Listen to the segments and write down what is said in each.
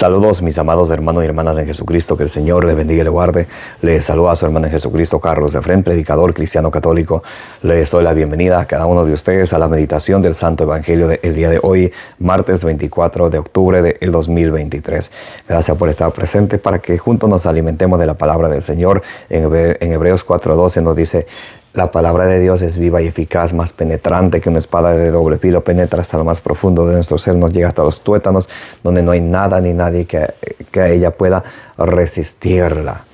Saludos mis amados hermanos y hermanas en Jesucristo, que el Señor les bendiga y les guarde. Les saluda a su hermano en Jesucristo, Carlos Efrén, predicador cristiano católico. Les doy la bienvenida a cada uno de ustedes a la meditación del Santo Evangelio del día de hoy, martes 24 de octubre del 2023. Gracias por estar presentes para que juntos nos alimentemos de la palabra del Señor. En Hebreos 4:12 nos dice: la palabra de Dios es viva y eficaz, más penetrante que una espada de doble filo, penetra hasta lo más profundo de nuestro ser, nos llega hasta los tuétanos, donde no hay nada ni nadie que a ella pueda resistirla.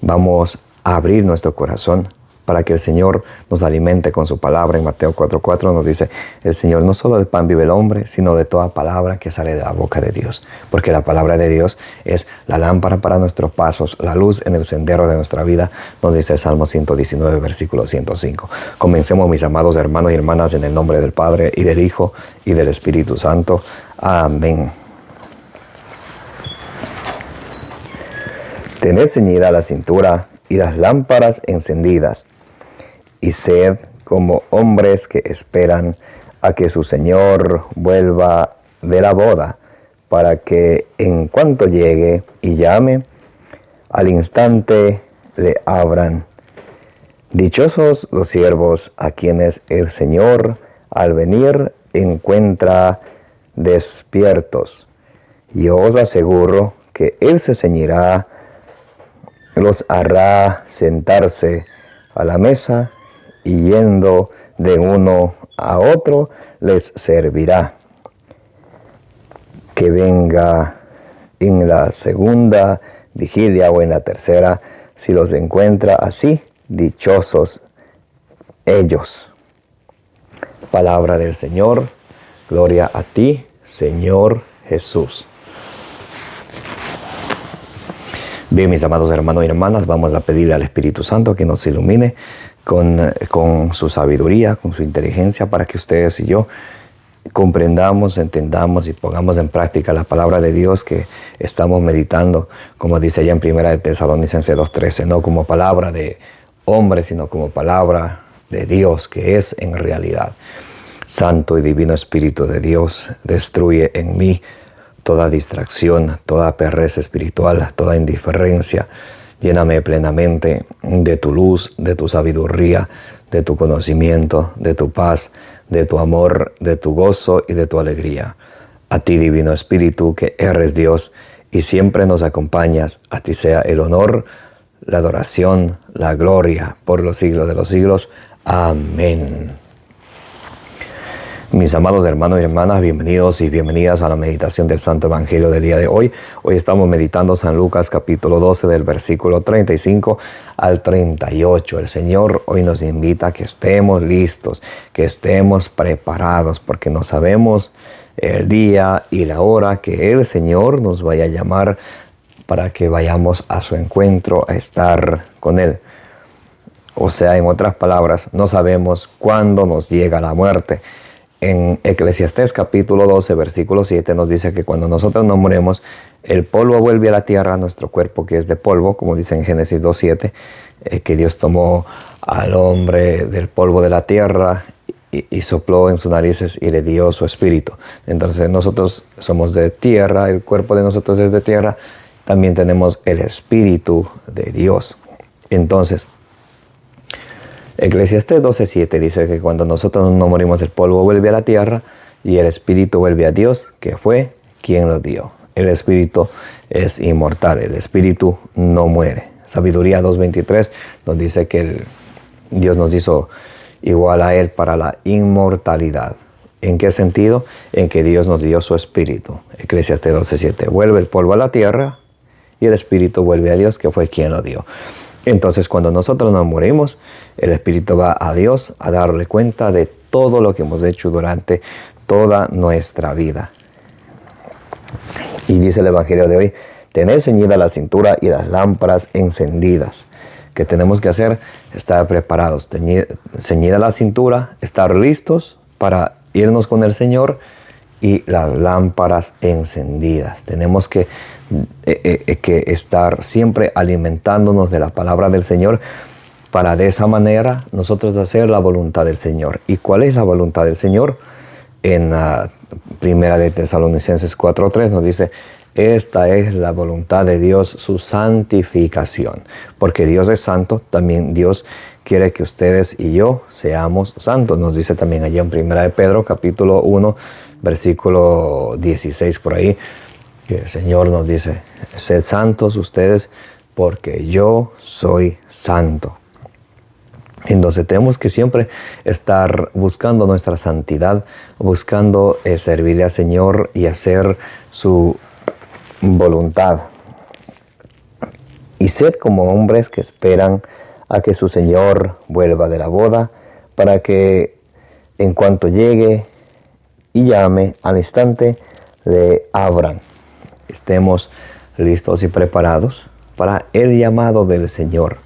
Vamos a abrir nuestro corazón para que el Señor nos alimente con su palabra. En Mateo 4:4 nos dice: el Señor no solo de pan vive el hombre, sino de toda palabra que sale de la boca de Dios. Porque la palabra de Dios es la lámpara para nuestros pasos, la luz en el sendero de nuestra vida, nos dice el Salmo 119, versículo 105. Comencemos, mis amados hermanos y hermanas, en el nombre del Padre, y del Hijo, y del Espíritu Santo. Amén. Tened ceñida la cintura y las lámparas encendidas, y sed como hombres que esperan a que su Señor vuelva de la boda, para que en cuanto llegue y llame, al instante le abran. Dichosos los siervos a quienes el Señor al venir encuentra despiertos. Yo os aseguro que Él se ceñirá, los hará sentarse a la mesa, y yendo de uno a otro les servirá. Que venga en la segunda vigilia o en la tercera, si los encuentra así, dichosos ellos. Palabra del Señor. Gloria a ti, Señor Jesús. Bien, mis amados hermanos y hermanas, vamos a pedirle al Espíritu Santo que nos ilumine con su sabiduría, con su inteligencia, para que ustedes y yo comprendamos, entendamos y pongamos en práctica la palabra de Dios que estamos meditando, como dice allá en 1 Tesalonicenses 2:13, no como palabra de hombre, sino como palabra de Dios, que es en realidad. Santo y divino Espíritu de Dios, destruye en mí toda distracción, toda pereza espiritual, toda indiferencia. Lléname plenamente de tu luz, de tu sabiduría, de tu conocimiento, de tu paz, de tu amor, de tu gozo y de tu alegría. A ti, divino Espíritu, que eres Dios y siempre nos acompañas, a ti sea el honor, la adoración, la gloria por los siglos de los siglos. Amén. Mis amados hermanos y hermanas, bienvenidos y bienvenidas a la meditación del Santo Evangelio del día de hoy. Hoy estamos meditando San Lucas capítulo 12 del versículo 35 al 38. El Señor hoy nos invita a que estemos listos, que estemos preparados, porque no sabemos el día y la hora que el Señor nos vaya a llamar para que vayamos a su encuentro, a estar con Él. O sea, en otras palabras, no sabemos cuándo nos llega la muerte. En Eclesiastés capítulo 12, versículo 7 nos dice que cuando nosotros nos morimos, el polvo vuelve a la tierra, nuestro cuerpo que es de polvo, como dice en Génesis 2:7, que Dios tomó al hombre del polvo de la tierra y sopló en sus narices y le dio su espíritu. Entonces nosotros somos de tierra, el cuerpo de nosotros es de tierra, también tenemos el Espíritu de Dios. Entonces, Eclesiastés 12:7 dice que cuando nosotros no morimos, el polvo vuelve a la tierra y el espíritu vuelve a Dios, que fue quien lo dio. El espíritu es inmortal, el espíritu no muere. Sabiduría 2:23 nos dice que Dios nos hizo igual a Él para la inmortalidad. ¿En qué sentido? En que Dios nos dio su espíritu. Eclesiastés 12:7, vuelve el polvo a la tierra y el espíritu vuelve a Dios, que fue quien lo dio. Entonces, cuando nosotros nos morimos, el Espíritu va a Dios a darle cuenta de todo lo que hemos hecho durante toda nuestra vida. Y dice el Evangelio de hoy: tened ceñida la cintura y las lámparas encendidas. ¿Qué tenemos que hacer? Estar preparados. Ceñida la cintura, estar listos para irnos con el Señor, y las lámparas encendidas. Tenemos que estar siempre alimentándonos de la palabra del Señor, para de esa manera nosotros hacer la voluntad del Señor. ¿Y cuál es la voluntad del Señor? En Primera de Tesalonicenses 4:3 nos dice: Esta es la voluntad de Dios, su santificación. Porque Dios es santo, también Dios quiere que ustedes y yo seamos santos. Nos dice también allí en 1 de Pedro, capítulo 1, versículo 16 por ahí, que el Señor nos dice, sed santos ustedes porque yo soy santo. Entonces tenemos que siempre estar buscando nuestra santidad, buscando servirle al Señor y hacer su voluntad. Y sed como hombres que esperan a que su Señor vuelva de la boda, para que en cuanto llegue y llame al instante le abran. Estemos listos y preparados para el llamado del Señor.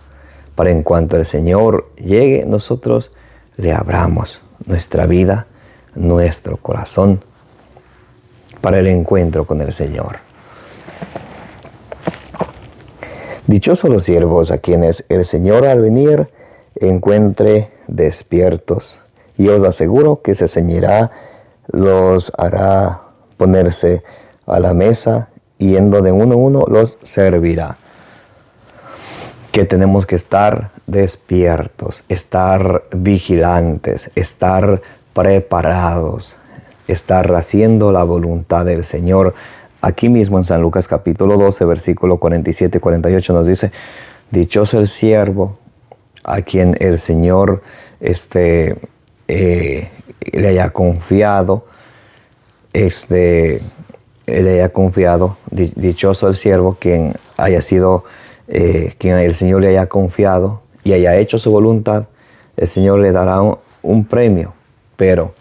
Para en cuanto el Señor llegue, nosotros le abramos nuestra vida, nuestro corazón, para el encuentro con el Señor. Dichosos los siervos a quienes el Señor al venir encuentre despiertos, y os aseguro que se ceñirá, los hará ponerse a la mesa, y yendo de uno en uno los servirá. Que tenemos que estar despiertos, estar vigilantes, estar preparados, estar haciendo la voluntad del Señor. Aquí mismo en San Lucas capítulo 12, versículo 47 y 48 nos dice, dichoso el siervo a quien el Señor le haya confiado, dichoso el siervo quien haya sido, quien el Señor le haya confiado y haya hecho su voluntad, el Señor le dará un premio, pero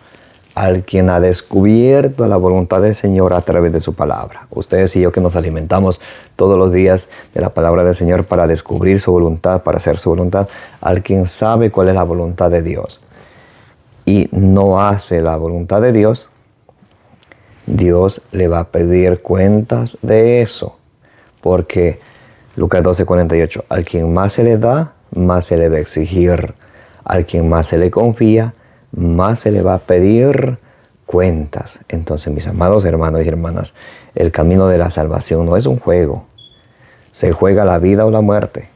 al quien ha descubierto la voluntad del Señor a través de su palabra. Ustedes y yo que nos alimentamos todos los días de la palabra del Señor para descubrir su voluntad, para hacer su voluntad, al quien sabe cuál es la voluntad de Dios y no hace la voluntad de Dios, Dios le va a pedir cuentas de eso. Porque Lucas 12:48, al quien más se le da, más se le va a exigir. Al quien más se le confía, más se le va a pedir cuentas. Entonces, mis amados hermanos y hermanas, el camino de la salvación no es un juego. Se juega la vida o la muerte.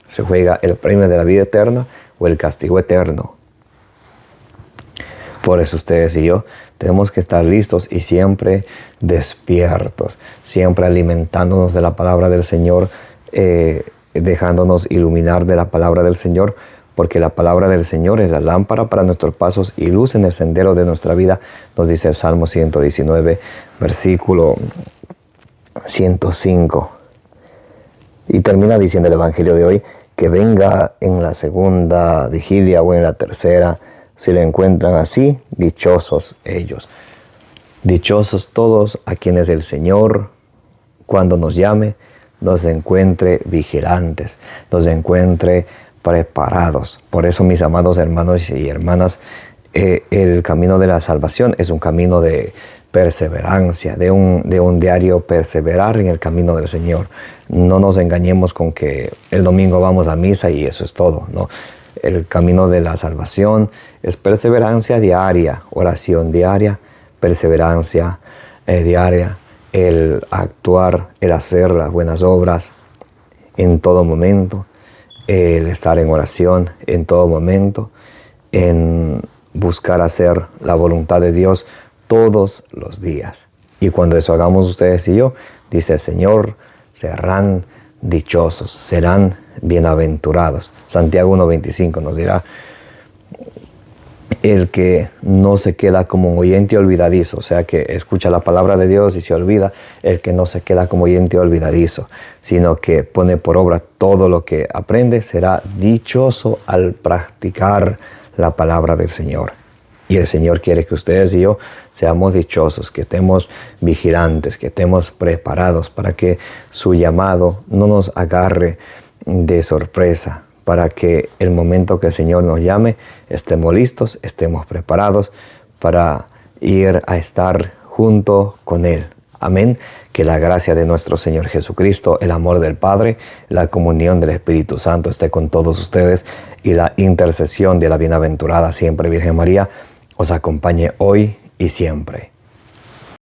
Se juega el premio de la vida eterna o el castigo eterno. Por eso ustedes y yo tenemos que estar listos y siempre despiertos, siempre alimentándonos de la palabra del Señor, dejándonos iluminar de la palabra del Señor, porque la palabra del Señor es la lámpara para nuestros pasos y luz en el sendero de nuestra vida, nos dice el Salmo 119, versículo 105. Y termina diciendo el Evangelio de hoy, que venga en la segunda vigilia o en la tercera, si le encuentran así, dichosos ellos. Dichosos todos a quienes el Señor, cuando nos llame, nos encuentre vigilantes, nos encuentre preparados. Por eso, mis amados hermanos y hermanas, el camino de la salvación es un camino de perseverancia, de un diario perseverar en el camino del Señor. No nos engañemos con que el domingo vamos a misa y eso es todo, ¿no? El camino de la salvación es perseverancia diaria, oración diaria, perseverancia diaria, el actuar, el hacer las buenas obras en todo momento, el estar en oración en todo momento, en buscar hacer la voluntad de Dios todos los días. Y cuando eso hagamos ustedes y yo, dice el Señor, serán dichosos, serán bienaventurados. Santiago 1:25 nos dirá, el que no se queda como un oyente olvidadizo, o sea que escucha la palabra de Dios y se olvida, el que no se queda como oyente olvidadizo, sino que pone por obra todo lo que aprende, será dichoso al practicar la palabra del Señor. Y el Señor quiere que ustedes y yo seamos dichosos, que estemos vigilantes, que estemos preparados para que su llamado no nos agarre de sorpresa, para que el momento que el Señor nos llame estemos listos, estemos preparados para ir a estar junto con Él. Amén. Que la gracia de nuestro Señor Jesucristo, el amor del Padre, la comunión del Espíritu Santo esté con todos ustedes y la intercesión de la bienaventurada siempre Virgen María os acompañe hoy y siempre.